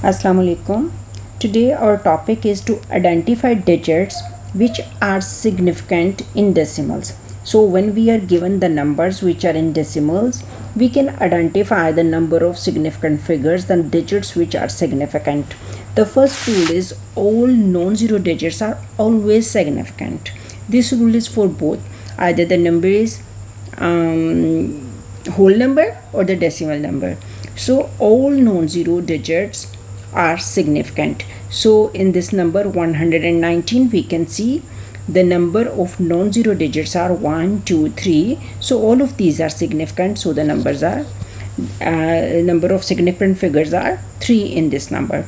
Assalamu alaikum. Today our topic is to identify digits which are significant in decimals. So when we are given the numbers which are in decimals, we can identify the number of significant figures, the digits which are significant. The first rule is all non-zero digits are always significant. This rule is for both. Either the number is whole number or the decimal number. So all non-zero digits are significant. So in this number 119 we can see the number of non-zero digits are 1, 2, 3. So all of these are significant. So the numbers are number of significant figures are 3 in this number.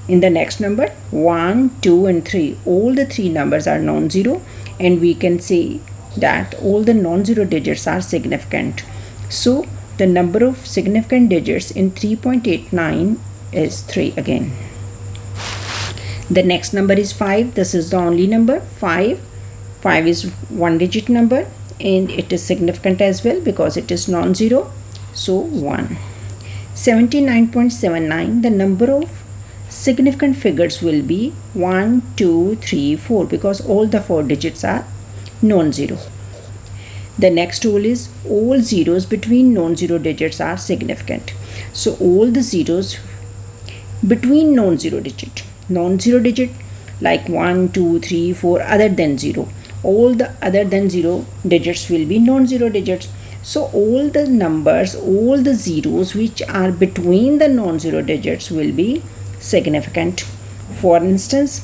In the next number 1, 2 and 3, all the three numbers are non-zero, and we can say that all the non-zero digits are significant. So the number of significant digits in 3.89 is 3 again. The next number is 5. This is the only number 5. 5 is one digit number and it is significant as well because it is non-zero. So 1. 79.79, the number of significant figures will be 1, 2, 3, 4 because all the 4 digits are non-zero. The next rule is all zeros between non-zero digits are significant. So all the zeros between non-zero digit like 1, 2, 3, 4 other than 0, all the other than 0 digits will be non-zero digits. So all the numbers, all the zeros which are between the non-zero digits will be significant. For instance,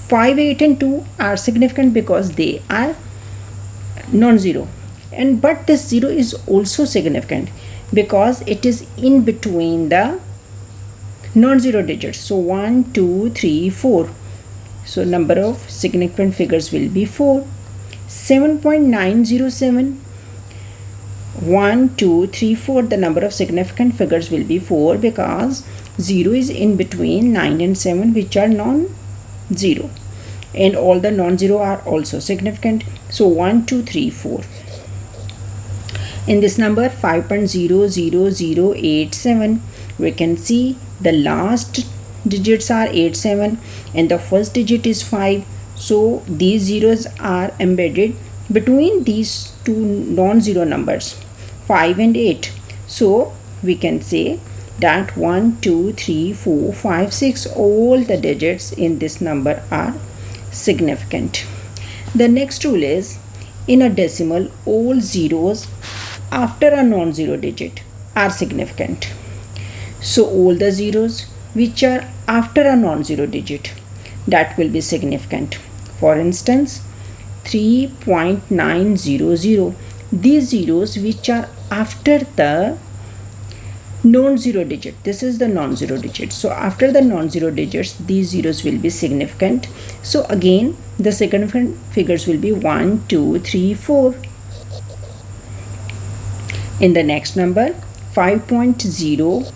5, 8 and 2 are significant because they are non-zero, and but this 0 is also significant because it is in between the non-zero digits. So 1, 2, 3, 4. So number of significant figures will be 4. 7.907, 1, 2, 3, 4. The number of significant figures will be 4 because 0 is in between 9 and 7 which are non-zero, and all the non-zero are also significant. So 1, 2, 3, 4. In this number 5.00087, we can see the last digits are 8, 7 and the first digit is 5. So these zeros are embedded between these two non-zero numbers 5 and 8. So we can say that 1, 2, 3, 4, 5, 6, all the digits in this number are significant. The next rule is in a decimal all zeros after a non-zero digit are significant. So all the zeros which are after a non-zero digit, that will be significant. For instance, 3.900, these zeros which are after the non-zero digit, this is the non-zero digit. So after the non-zero digits, these zeros will be significant. So again the significant figures will be 1, 2, 3, 4. In the next number 5.07000,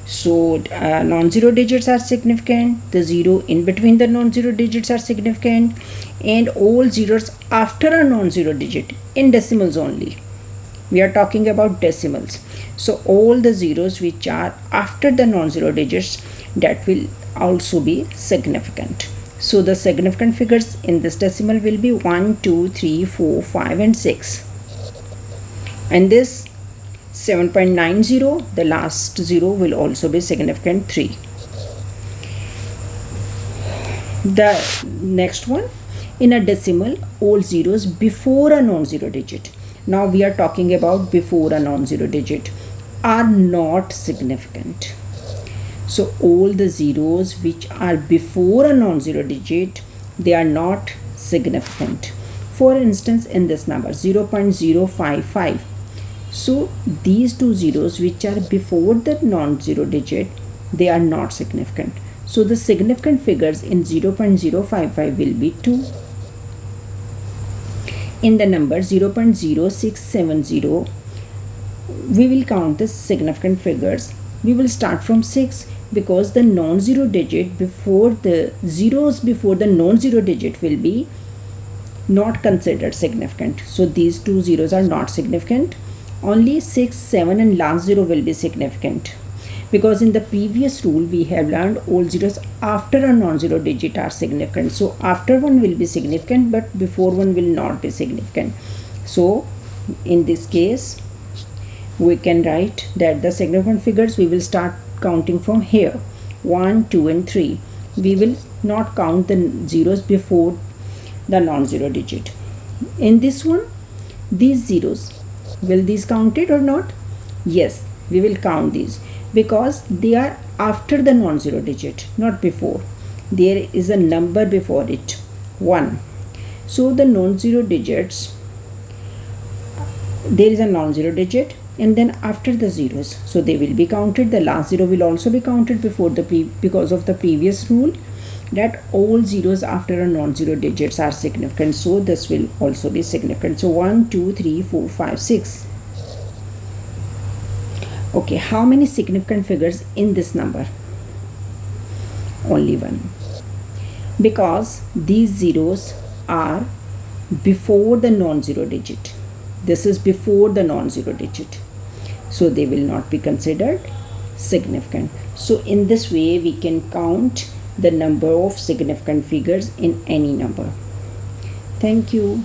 so non-zero digits are significant, the 0 in between the non-zero digits are significant, and all zeros after a non-zero digit in decimals only. We are talking about decimals. So all the zeros which are after the non-zero digits, that will also be significant. So the significant figures in this decimal will be 1, 2, 3, 4, 5 and 6. And this 7.90, the last 0 will also be significant, 3. The next one, in a decimal all zeros before a non-zero digit, now we are talking about before a non-zero digit, are not significant. So all the zeros which are before a non-zero digit, they are not significant. For instance, in this number 0.055, so these two zeros which are before the non-zero digit, they are not significant. So the significant figures in 0.055 will be 2. In the number 0.0670, we will count the significant figures. We will start from 6 because the non-zero digit before the zeros before the non-zero digit will be not considered significant. So these two zeros are not significant. only 6, 7 and last 0 will be significant, because in the previous rule we have learned all zeros after a non-zero digit are significant. So after one will be significant but before one will not be significant. So in this case we can write that the significant figures we will start counting from here, 1, 2 and 3. We will not count the zeros before the non-zero digit. In this one, these zeros, will these counted or not? Yes, we will count these because they are after the non-zero digit, not before. There is a number before it, 1. So the non-zero digits, there is a non-zero digit and then after the zeros, so they will be counted. The last 0 will also be counted before the because of the previous rule that all zeros after a non-zero digits are significant, so this will also be significant. So 1, 2, 3, 4, 5, 6. Okay, how many significant figures in this number? Only 1, because these zeros are before the non-zero digit. This is before the non-zero digit, so they will not be considered significant. So in this way we can count the number of significant figures in any number. Thank you.